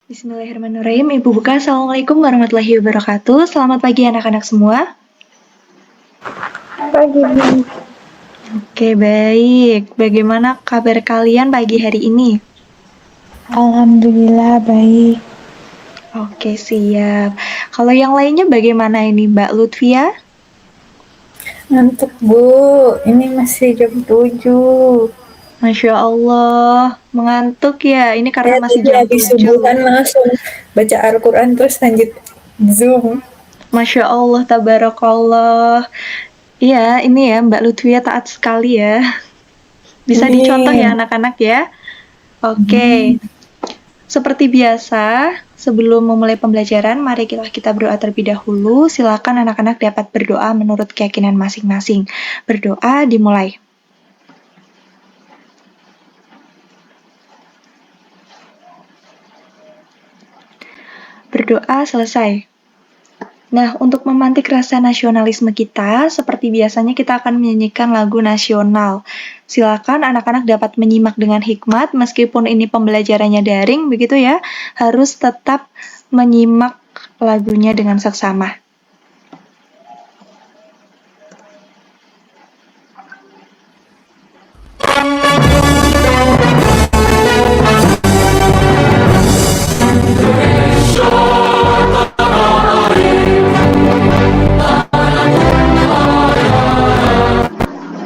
Bismillahirrahmanirrahim. Ibu buka. Assalamualaikum warahmatullahi wabarakatuh. Selamat pagi anak-anak semua. Pagi, Bu. Oke, baik. Bagaimana kabar kalian pagi hari ini? Alhamdulillah baik. Oke, siap. Kalau yang lainnya bagaimana ini, Mbak Lutfia? Ngantuk, Bu. Ini masih jam 7. Masya Allah, mengantuk ya. Ini karena Saya masih tadi jam habis 7. subuhan langsung baca Al-Quran terus lanjut Zoom. Masya Allah, tabarakallah. Iya, ini ya Mbak Lutfia taat sekali ya. Bisa dicontoh ya Amin. anak-anak ya. Oke. Seperti biasa, sebelum memulai pembelajaran, mari kita berdoa terlebih dahulu. Silakan anak-anak dapat berdoa menurut keyakinan masing-masing. Berdoa dimulai. Berdoa selesai. Nah, untuk memantik rasa nasionalisme kita, seperti biasanya kita akan menyanyikan lagu nasional. Silakan anak-anak dapat menyimak dengan hikmat, meskipun ini pembelajarannya daring, begitu ya, harus tetap menyimak lagunya dengan seksama.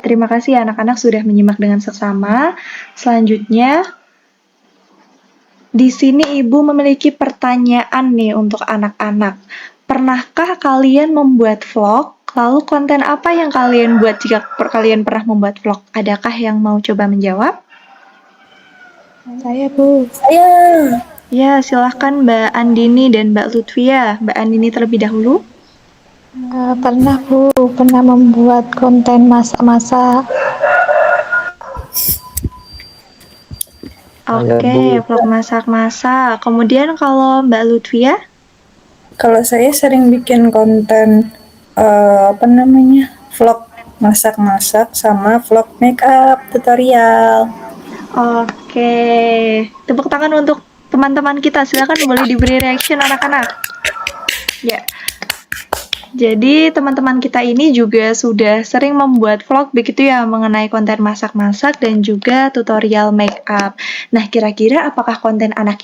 Terima kasih anak-anak sudah menyimak dengan seksama. Selanjutnya, di sini Ibu memiliki pertanyaan nih untuk anak-anak. Pernahkah kalian membuat vlog? Lalu konten apa yang kalian buat jika kalian pernah membuat vlog? Adakah yang mau coba menjawab? Saya, Bu. Saya. Ya, silahkan Mbak Andini dan Mbak Lutfia. Mbak Andini terlebih dahulu. Pernah, Bu. Pernah membuat konten masak-masak. Oke, vlog masak-masak. Kemudian kalau Mbak Lutfia? Kalau saya sering bikin konten vlog masak-masak sama vlog make up tutorial. Oke, tepuk tangan untuk teman-teman kita. Silakan boleh diberi reaction anak-anak. Ya, jadi teman-teman kita ini juga sudah sering membuat vlog begitu ya mengenai konten masak-masak dan juga tutorial make up. Nah, kira-kira apakah konten anak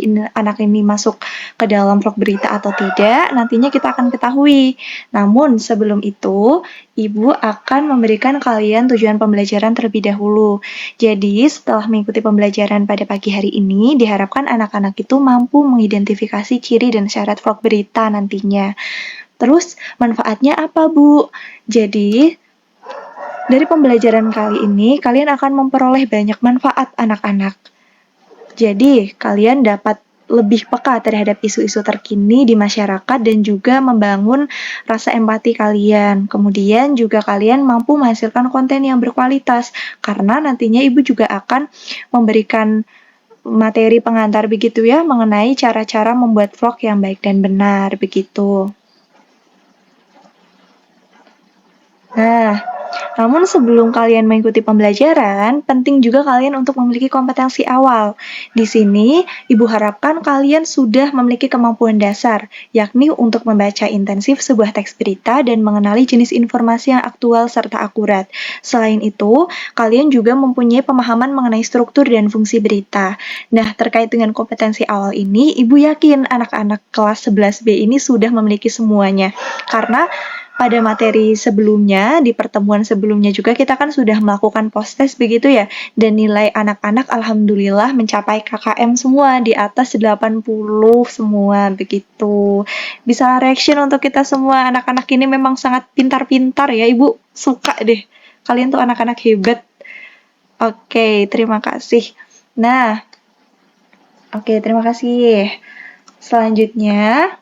ini masuk ke dalam vlog berita atau tidak? Nantinya kita akan ketahui. Namun sebelum itu, Ibu akan memberikan kalian tujuan pembelajaran terlebih dahulu. Jadi, setelah mengikuti pembelajaran pada pagi hari ini, diharapkan anak-anak itu mampu mengidentifikasi ciri dan syarat vlog berita nantinya. Terus manfaatnya apa, Bu? Jadi, dari pembelajaran kali ini, kalian akan memperoleh banyak manfaat anak-anak. Jadi, kalian dapat lebih peka terhadap isu-isu terkini di masyarakat dan juga membangun rasa empati kalian. Kemudian juga kalian mampu menghasilkan konten yang berkualitas, karena nantinya Ibu juga akan memberikan materi pengantar begitu ya, mengenai cara-cara membuat vlog yang baik dan benar, begitu. Nah, namun sebelum kalian mengikuti pembelajaran, penting juga kalian untuk memiliki kompetensi awal. Di sini, Ibu harapkan kalian sudah memiliki kemampuan dasar, yakni untuk membaca intensif sebuah teks berita dan mengenali jenis informasi yang aktual serta akurat. Selain itu, kalian juga mempunyai pemahaman mengenai struktur dan fungsi berita. Nah, terkait dengan kompetensi awal ini, Ibu yakin anak-anak kelas 11B ini sudah memiliki semuanya. Karena pada materi sebelumnya, di pertemuan sebelumnya juga kita kan sudah melakukan post-test begitu ya, dan nilai anak-anak alhamdulillah mencapai KKM semua, di atas 80 semua, begitu. Bisa reaction untuk kita semua, anak-anak ini memang sangat pintar-pintar ya, Ibu suka deh. Kalian tuh anak-anak hebat. Oke, terima kasih. Nah, oke, terima kasih. Selanjutnya,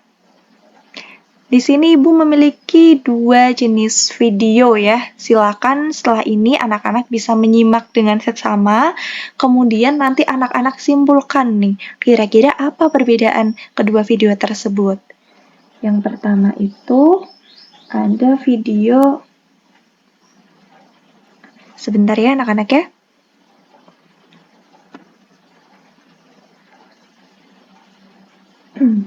di sini Ibu memiliki 2 jenis video ya. Silakan setelah ini anak-anak bisa menyimak dengan seksama, kemudian nanti anak-anak simpulkan nih, kira-kira apa perbedaan kedua video tersebut. Yang pertama itu ada video, sebentar ya anak-anak ya. Karena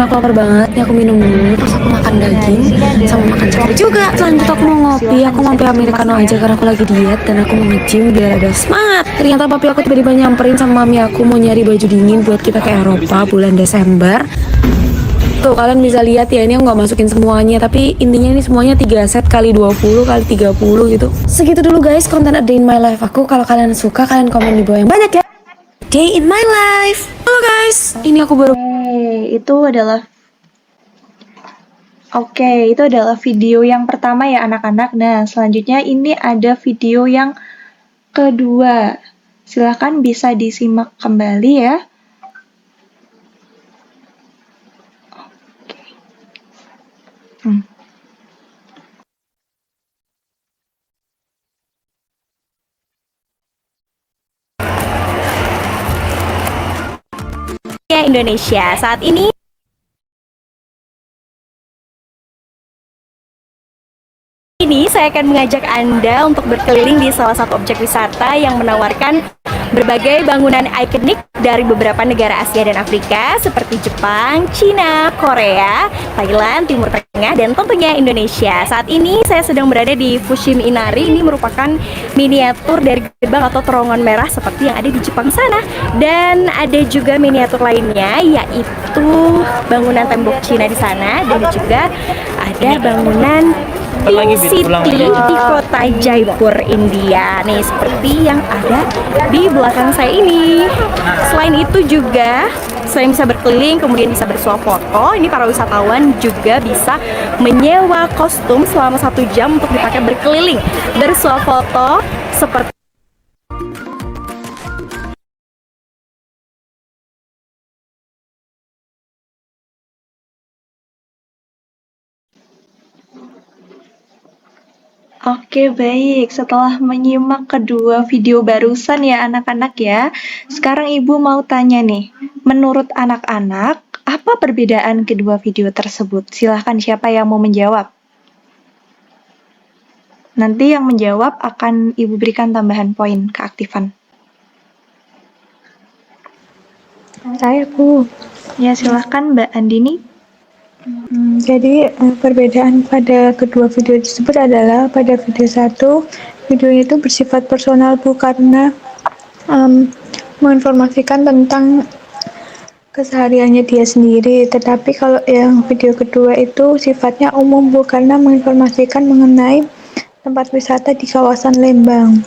aku lapar banget, nih aku minum dulu, terus aku makan daging, sama makan coklat juga. Selanjut aku mau ngopi, aku mampir americano aja karena aku lagi diet dan aku mau nge-gym biar ada semangat. Ternyata papi aku tiba-tiba nyamperin sama mami aku mau nyari baju dingin buat kita ke Eropa bulan Desember. Tuh kalian bisa lihat ya, ini aku nggak masukin semuanya, tapi intinya ini semuanya 3 set kali 20 kali 30 gitu. Segitu dulu guys konten A Day in My Life aku. Kalau kalian suka, kalian komen di bawah yang banyak ya. Day in My Life. Halo guys, ini aku baru Oke, itu adalah video yang pertama ya anak-anak. Nah, selanjutnya ini ada video yang kedua. Silahkan bisa disimak kembali ya. Oke. Indonesia saat ini saya akan mengajak Anda untuk berkeliling di salah satu objek wisata yang menawarkan berbagai bangunan ikonik dari beberapa negara Asia dan Afrika seperti Jepang, Cina, Korea, Thailand, Timur Tengah, dan tentunya Indonesia. Saat ini saya sedang berada di Fushimi Inari. Ini merupakan miniatur dari gerbang atau terowongan merah seperti yang ada di Jepang sana. Dan ada juga miniatur lainnya, yaitu bangunan tembok Cina di sana, dan juga ada bangunan Pink City di kota Jaipur, India. Nih, seperti yang ada di belakang saya ini. Selain itu juga selain bisa berkeliling, kemudian bisa bersuah foto, ini para wisatawan juga bisa menyewa kostum selama 1 jam untuk dipakai berkeliling, bersuah foto seperti Oke, baik. Setelah menyimak kedua video barusan ya anak-anak ya, sekarang Ibu mau tanya nih, menurut anak-anak, apa perbedaan kedua video tersebut? Silahkan siapa yang mau menjawab. Nanti yang menjawab akan Ibu berikan tambahan poin keaktifan. Saya Bu. Ya, silahkan Mbak Andini. Jadi perbedaan pada kedua video tersebut adalah pada video 1, videonya itu bersifat personal Bu, karena menginformasikan tentang kesehariannya dia sendiri. Tetapi kalau yang video kedua itu sifatnya umum Bu, karena menginformasikan mengenai tempat wisata di kawasan Lembang.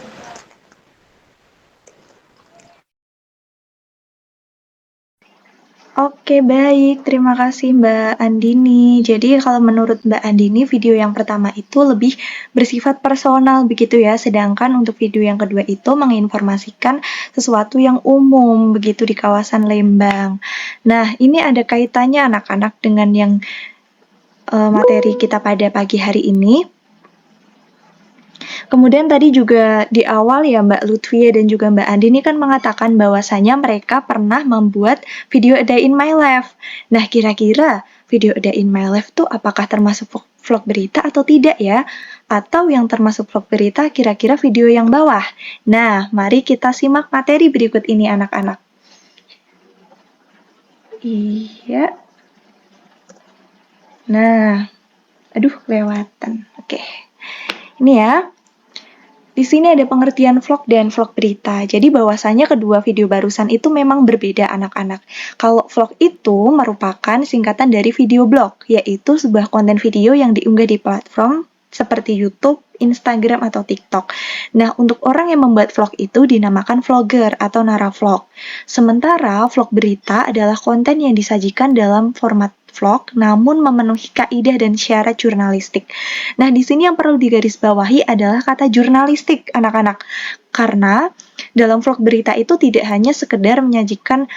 Oke, baik. Terima kasih Mbak Andini. Jadi kalau menurut Mbak Andini, video yang pertama itu lebih bersifat personal begitu ya, sedangkan untuk video yang kedua itu menginformasikan sesuatu yang umum begitu di kawasan Lembang. Nah, ini ada kaitannya anak-anak dengan yang materi kita pada pagi hari ini. Kemudian tadi juga di awal ya Mbak Lutfia dan juga Mbak Andi ini kan mengatakan bahwasanya mereka pernah membuat video A Day in My Life. Nah, kira-kira video A Day in My Life tuh apakah termasuk vlog berita atau tidak ya? Atau yang termasuk vlog berita kira-kira video yang bawah? Nah, mari kita simak materi berikut ini anak-anak. Iya. Nah, aduh kelewatan. Oke. Ini ya. Di sini ada pengertian vlog dan vlog berita. Jadi bahwasanya kedua video barusan itu memang berbeda anak-anak. Kalau vlog itu merupakan singkatan dari video blog, yaitu sebuah konten video yang diunggah di platform seperti YouTube, Instagram, atau TikTok. Nah, untuk orang yang membuat vlog itu dinamakan vlogger atau naravlog. Sementara vlog berita adalah konten yang disajikan dalam format vlog namun memenuhi kaidah dan syarat jurnalistik. Nah, di sini yang perlu digarisbawahi adalah kata jurnalistik, anak-anak. Karena dalam vlog berita itu tidak hanya sekedar menyajikan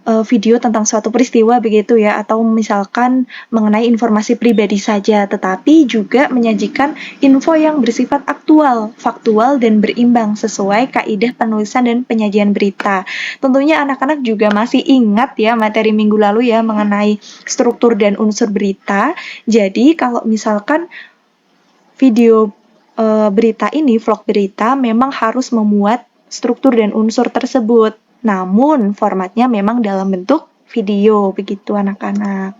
video tentang suatu peristiwa begitu ya, atau misalkan mengenai informasi pribadi saja, tetapi juga menyajikan info yang bersifat aktual, faktual, dan berimbang sesuai kaidah penulisan dan penyajian berita. Tentunya anak-anak juga masih ingat ya materi minggu lalu ya mengenai struktur dan unsur berita. Jadi kalau misalkan video berita ini, vlog berita, memang harus memuat struktur dan unsur tersebut. Namun, formatnya memang dalam bentuk video, begitu anak-anak.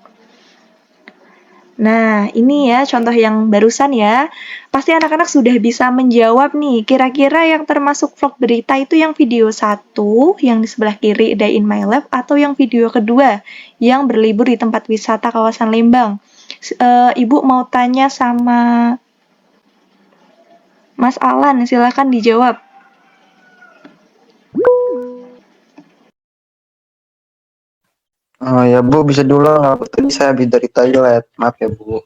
Nah, ini ya contoh yang barusan ya. Pasti anak-anak sudah bisa menjawab nih, kira-kira yang termasuk vlog berita itu yang video 1, yang di sebelah kiri Day in My Life, atau yang video kedua, yang berlibur di tempat wisata kawasan Lembang. Ibu mau tanya sama Mas Alan, silakan dijawab. Oh ya Bu, bisa dulu nggak? Aku tadi saya habis dari toilet. Maaf ya Bu.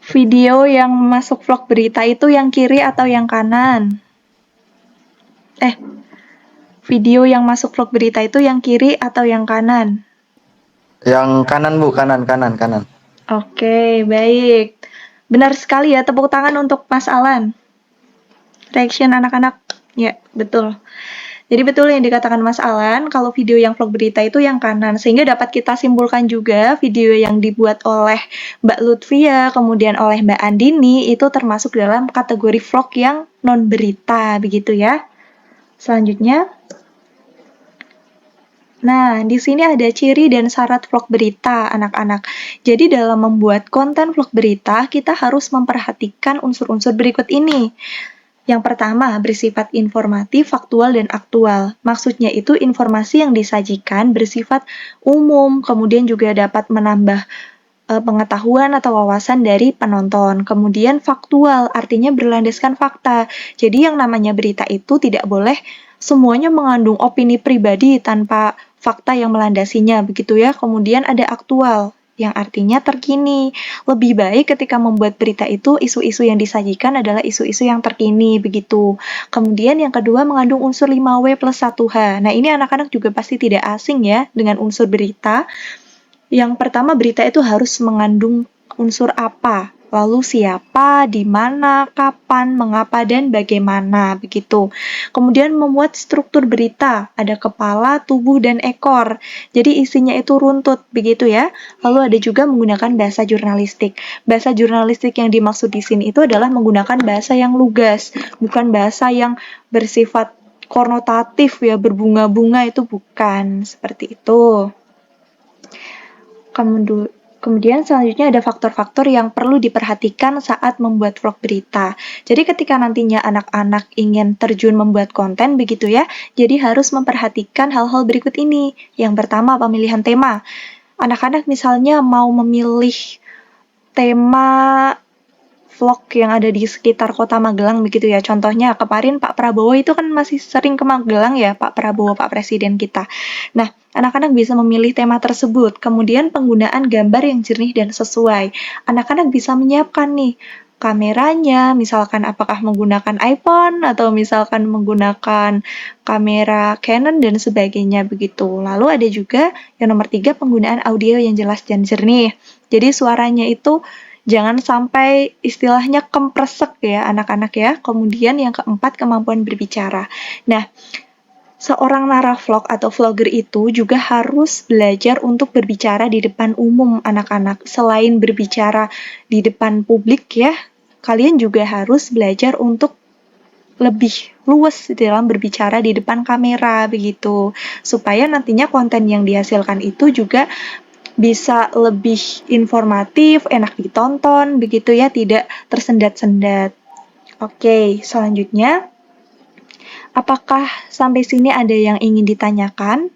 Video yang masuk vlog berita itu yang kiri atau yang kanan? Video yang masuk vlog berita itu yang kiri atau yang kanan? Yang kanan Bu, kanan. Oke, baik. Benar sekali ya, tepuk tangan untuk Mas Alan. Reaction anak-anak. Ya, betul. Jadi betul yang dikatakan Mas Alan, kalau video yang vlog berita itu yang kanan, sehingga dapat kita simpulkan juga video yang dibuat oleh Mbak Lutfia, kemudian oleh Mbak Andini, itu termasuk dalam kategori vlog yang non-berita, begitu ya. Selanjutnya, nah, di sini ada ciri dan syarat vlog berita, anak-anak. Jadi dalam membuat konten vlog berita, kita harus memperhatikan unsur-unsur berikut ini. Yang pertama, bersifat informatif, faktual, dan aktual. Maksudnya itu informasi yang disajikan bersifat umum, kemudian juga dapat menambah pengetahuan atau wawasan dari penonton. Kemudian faktual, artinya berlandaskan fakta. Jadi yang namanya berita itu tidak boleh semuanya mengandung opini pribadi tanpa fakta yang melandasinya, begitu ya. Kemudian ada aktual, yang artinya terkini. Lebih baik ketika membuat berita itu, isu-isu yang disajikan adalah isu-isu yang terkini, begitu. Kemudian yang kedua mengandung unsur 5W plus 1H. Nah, ini anak-anak juga pasti tidak asing ya dengan unsur berita. Yang pertama, berita itu harus mengandung unsur apa, lalu siapa, di mana, kapan, mengapa, dan bagaimana, begitu. Kemudian memuat struktur berita, ada kepala, tubuh, dan ekor. Jadi isinya itu runtut, begitu ya. Lalu ada juga menggunakan bahasa jurnalistik. Bahasa jurnalistik yang dimaksud di sini itu adalah menggunakan bahasa yang lugas, bukan bahasa yang bersifat konotatif ya, berbunga-bunga, itu bukan, seperti itu. Kemudian selanjutnya ada faktor-faktor yang perlu diperhatikan saat membuat vlog berita. Jadi ketika nantinya anak-anak ingin terjun membuat konten begitu ya, jadi harus memperhatikan hal-hal berikut ini. Yang pertama, pemilihan tema. Anak-anak misalnya mau memilih tema vlog yang ada di sekitar kota Magelang begitu ya. Contohnya kemarin Pak Prabowo itu kan masih sering ke Magelang ya, Pak Prabowo, Pak Presiden kita. Nah, anak-anak bisa memilih tema tersebut. Kemudian penggunaan gambar yang jernih dan sesuai. Anak-anak bisa menyiapkan nih kameranya, misalkan apakah menggunakan iPhone atau misalkan menggunakan kamera Canon dan sebagainya begitu. Lalu ada juga yang nomor 3, penggunaan audio yang jelas dan jernih. Jadi suaranya itu jangan sampai istilahnya kempresek ya anak-anak ya. Kemudian yang keempat, kemampuan berbicara. Nah, seorang naravlog atau vlogger itu juga harus belajar untuk berbicara di depan umum anak-anak. Selain berbicara di depan publik ya, kalian juga harus belajar untuk lebih luas dalam berbicara di depan kamera begitu. Supaya nantinya konten yang dihasilkan itu juga bisa lebih informatif, enak ditonton, begitu ya, tidak tersendat-sendat. Oke, selanjutnya, apakah sampai sini ada yang ingin ditanyakan?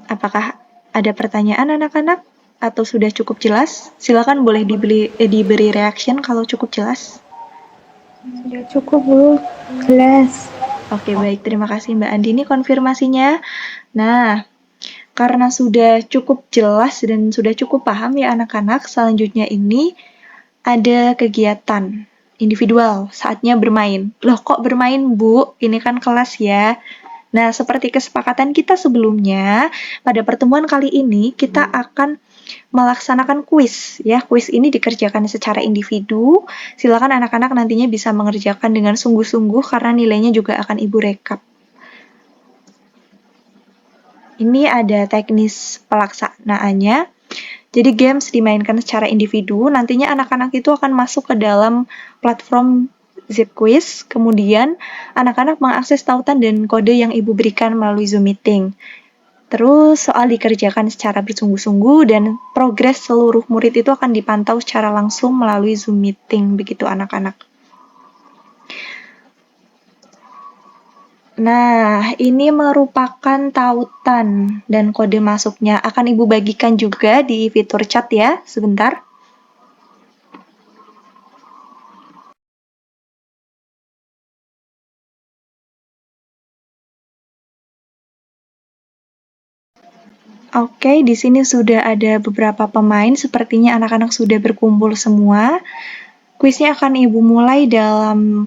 Apakah ada pertanyaan anak-anak? Atau sudah cukup jelas? Silakan boleh diberi reaction kalau cukup jelas. Sudah cukup Bu, jelas. Oke, baik. Terima kasih Mbak Andini konfirmasinya. Nah, karena sudah cukup jelas dan sudah cukup paham ya anak-anak, selanjutnya ini ada kegiatan individual, saatnya bermain. Loh, kok bermain, Bu? Ini kan kelas ya. Nah, seperti kesepakatan kita sebelumnya, pada pertemuan kali ini kita akan melaksanakan kuis ya. Kuis ini dikerjakan secara individu. Silakan anak-anak nantinya bisa mengerjakan dengan sungguh-sungguh karena nilainya juga akan Ibu rekap. Ini ada teknis pelaksanaannya. Jadi games dimainkan secara individu, nantinya anak-anak itu akan masuk ke dalam platform Zip Quiz, kemudian anak-anak mengakses tautan dan kode yang Ibu berikan melalui Zoom Meeting. Terus soal dikerjakan secara bersungguh-sungguh dan progres seluruh murid itu akan dipantau secara langsung melalui Zoom Meeting, begitu anak-anak. Nah, ini merupakan tautan dan kode masuknya. Akan Ibu bagikan juga di fitur chat ya, sebentar. Oke, di sini sudah ada beberapa pemain, sepertinya anak-anak sudah berkumpul semua. Kuisnya akan Ibu mulai dalam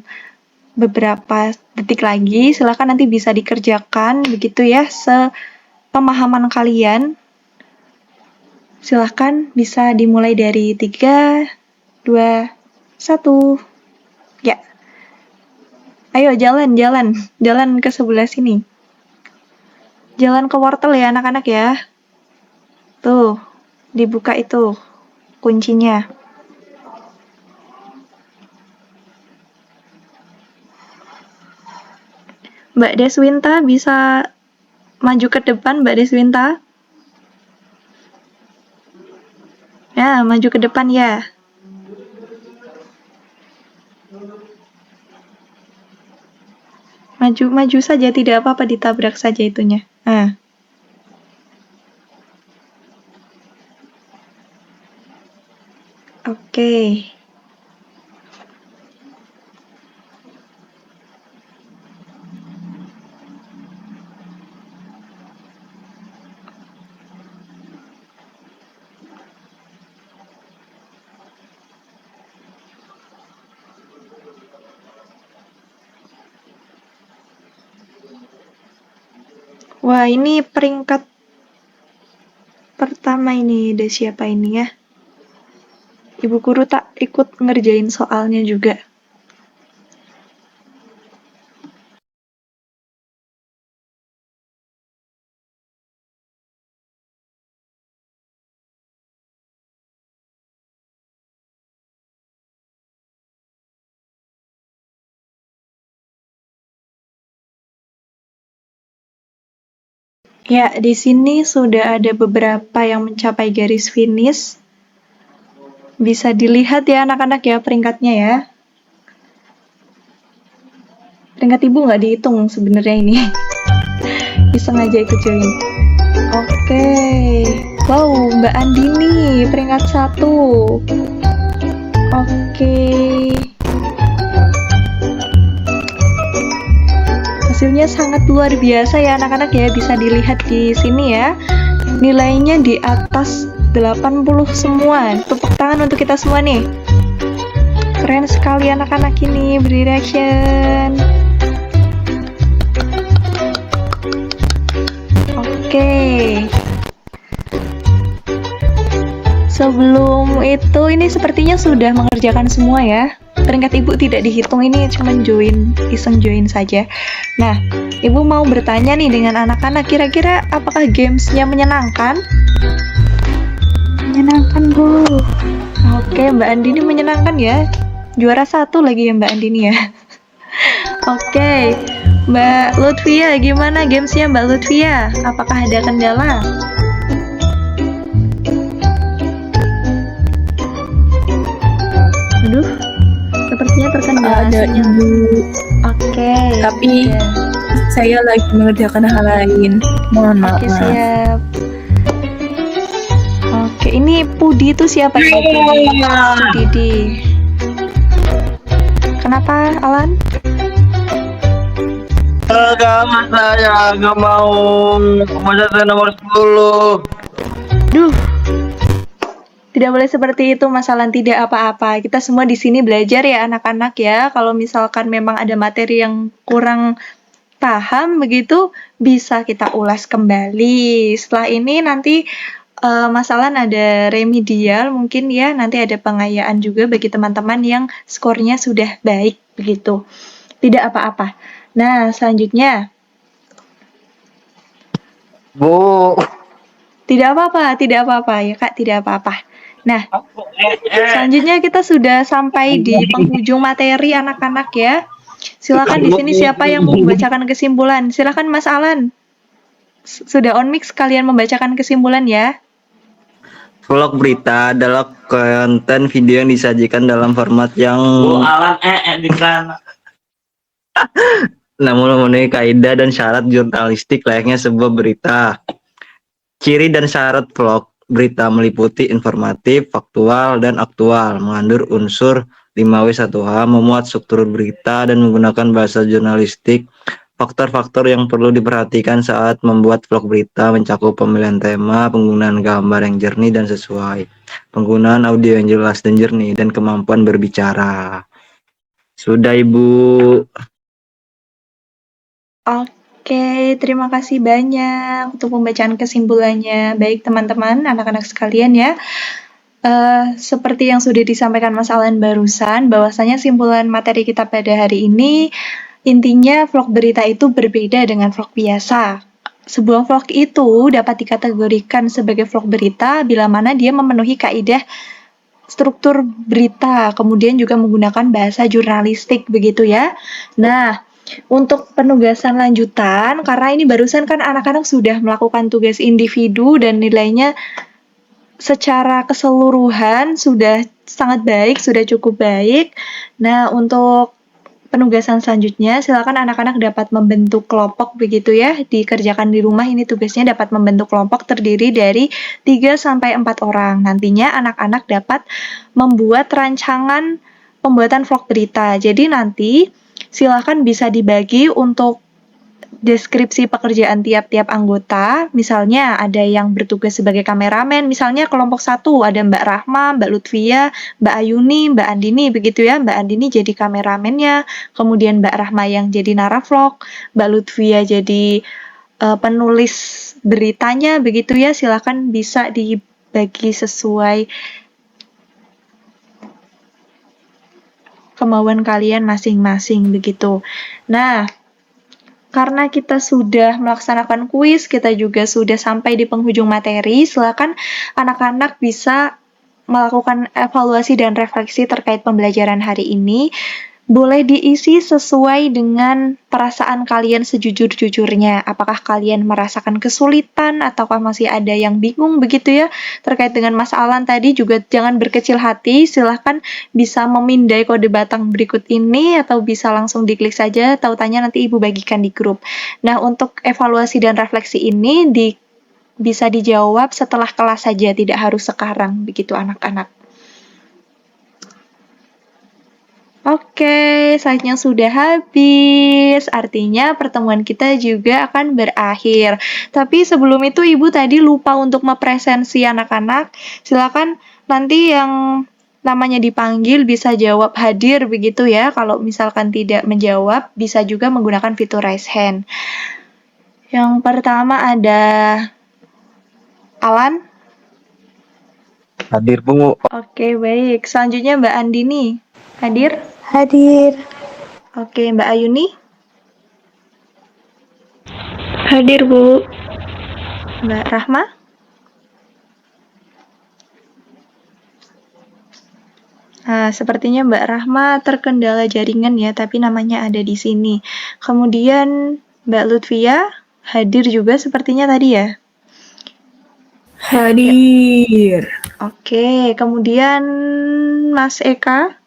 beberapa detik lagi. Silakan nanti bisa dikerjakan begitu ya, sepemahaman kalian. Silakan bisa dimulai dari 3, 2, 1. Ya. Ayo jalan ke sebelah sini. Jalan ke wortel ya anak-anak ya. Tuh, dibuka itu kuncinya. Mbak Deswinta bisa maju ke depan, Mbak Deswinta. Ya, maju ke depan ya. Maju saja, tidak apa-apa, ditabrak saja itunya. Nah. Oke. Wah, ini peringkat pertama ini, ada siapa ini ya? Ibu guru tak ikut ngerjain soalnya juga. Ya, di sini sudah ada beberapa yang mencapai garis finish. Bisa dilihat ya anak-anak ya peringkatnya ya. Peringkat Ibu nggak dihitung sebenarnya ini. Iseng aja ikut join. Oke. Wow, Mbak Andini peringkat 1. Oke. Hasilnya sangat luar biasa ya anak-anak ya, bisa dilihat di sini ya. Nilainya di atas 80 semua. Tepuk tangan untuk kita semua nih. Keren sekali anak-anak ini, beri reaction. Oke. Sebelum itu ini sepertinya sudah mengerjakan semua ya. Peringkat Ibu tidak dihitung, ini cuma iseng join saja. Nah, Ibu mau bertanya nih dengan anak-anak, kira-kira apakah gamesnya menyenangkan? Menyenangkan, Bu. Oke, Mbak Andini menyenangkan ya. Juara 1 lagi ya Mbak Andini ya. Oke, Mbak Lutfia, gimana gamesnya Mbak Lutfia? Apakah ada kendala? Aduh, sepertinya terkendala Ada sinyal. Ibu, Oke. tapi ya. saya lagi mengerjakan hal lain. Mohon maaf. Oke, siap. Oke, ini Pudi itu siapa ya? Pudidi. Kenapa, Alan? Kamu saya nggak mau masa nomor 10. Duh. Tidak boleh seperti itu, masalah tidak apa-apa. Kita semua di sini belajar ya anak-anak ya. Kalau misalkan memang ada materi yang kurang paham begitu, bisa kita ulas kembali. Setelah ini nanti masalah ada remedial mungkin ya, nanti ada pengayaan juga bagi teman-teman yang skornya sudah baik begitu. Tidak apa-apa. Nah, selanjutnya. Bu, Tidak apa-apa ya Kak, tidak apa-apa. Nah, selanjutnya kita sudah sampai di penghujung materi anak-anak ya. Silakan di sini siapa yang mau membacakan kesimpulan? Silakan Mas Alan. Sudah on mix, kalian membacakan kesimpulan ya. vlog berita adalah konten video yang disajikan dalam format yang namun memenuhi kaidah dan syarat jurnalistik layaknya sebuah berita. Ciri dan syarat vlog berita meliputi informatif, faktual, dan aktual, mengandung unsur 5W1H, memuat struktur berita, dan menggunakan bahasa jurnalistik. Faktor-faktor yang perlu diperhatikan saat membuat vlog berita mencakup pemilihan tema, penggunaan gambar yang jernih dan sesuai, penggunaan audio yang jelas dan jernih, dan kemampuan berbicara. Sudah, Ibu. Oke, terima kasih banyak untuk pembacaan kesimpulannya. Baik teman-teman, anak-anak sekalian ya. Seperti yang sudah disampaikan Mas Alan barusan, bahwasanya simpulan materi kita pada hari ini, intinya vlog berita itu berbeda dengan vlog biasa. Sebuah vlog itu dapat dikategorikan sebagai vlog berita bila mana dia memenuhi kaidah struktur berita, kemudian juga menggunakan bahasa jurnalistik begitu ya. Nah, untuk penugasan lanjutan, karena ini barusan kan anak-anak sudah melakukan tugas individu dan nilainya secara keseluruhan sudah sangat baik, sudah cukup baik. Nah, untuk penugasan selanjutnya, silakan anak-anak dapat membentuk kelompok begitu ya, dikerjakan di rumah. Ini tugasnya dapat membentuk kelompok terdiri dari 3-4 orang. Nantinya anak-anak dapat membuat rancangan pembuatan vlog berita. Jadi nanti silakan bisa dibagi untuk deskripsi pekerjaan tiap-tiap anggota. Misalnya ada yang bertugas sebagai kameramen, misalnya kelompok 1 ada Mbak Rahma, Mbak Lutfia, Mbak Ayuni, Mbak Andini begitu ya. Mbak Andini jadi kameramennya, kemudian Mbak Rahma yang jadi naravlog, Mbak Lutfia jadi penulis beritanya begitu ya. Silakan bisa dibagi sesuai kemauan kalian masing-masing begitu. Nah, karena kita sudah melaksanakan kuis, kita juga sudah sampai di penghujung materi, silakan anak-anak bisa melakukan evaluasi dan refleksi terkait pembelajaran hari ini. Boleh diisi sesuai dengan perasaan kalian sejujur-jujurnya. Apakah kalian merasakan kesulitan ataukah masih ada yang bingung begitu ya? Terkait dengan Mas Alan tadi juga jangan berkecil hati, silahkan bisa memindai kode batang berikut ini atau bisa langsung diklik saja, tautannya nanti Ibu bagikan di grup. Nah, untuk evaluasi dan refleksi ini bisa dijawab setelah kelas saja, tidak harus sekarang begitu anak-anak. Oke, slide-nya sudah habis. Artinya pertemuan kita juga akan berakhir. Tapi sebelum itu Ibu tadi lupa untuk mempresensi anak-anak. Silakan nanti yang namanya dipanggil bisa jawab hadir begitu ya. Kalau misalkan tidak menjawab, bisa juga menggunakan fitur raise hand. Yang pertama ada Alan. Hadir, Bu. Oke, baik. Selanjutnya Mbak Andini. Hadir? Hadir. Oke, Mbak Ayuni. Hadir, Bu. Mbak Rahma. Nah, sepertinya Mbak Rahma terkendala jaringan ya, tapi namanya ada di sini. Kemudian Mbak Lutfia hadir juga sepertinya tadi ya. Hadir. Oke, kemudian Mas Eka.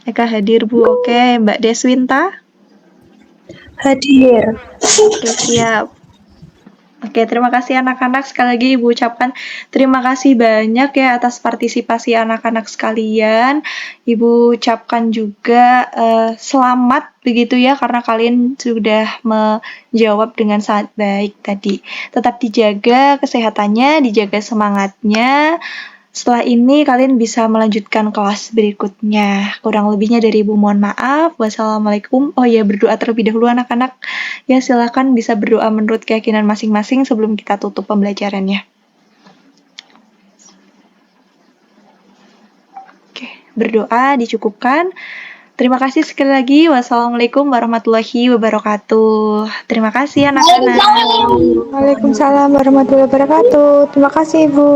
Eka hadir, Bu. Oke, Mbak Deswinta. Hadir. Oke, siap. Oke, terima kasih anak-anak. Sekali lagi Ibu ucapkan terima kasih banyak ya atas partisipasi anak-anak sekalian. Ibu ucapkan juga selamat begitu ya karena kalian sudah menjawab dengan sangat baik tadi. Tetap dijaga kesehatannya, dijaga semangatnya. Setelah ini kalian bisa melanjutkan kelas berikutnya. Kurang lebihnya dari Ibu mohon maaf. Wassalamualaikum. Oh ya, berdoa terlebih dahulu anak-anak. Ya, silakan bisa berdoa menurut keyakinan masing-masing sebelum kita tutup pembelajarannya. Oke, berdoa dicukupkan. Terima kasih sekali lagi. Wassalamualaikum warahmatullahi wabarakatuh. Terima kasih anak-anak. Waalaikumsalam warahmatullahi wabarakatuh. Terima kasih, Ibu.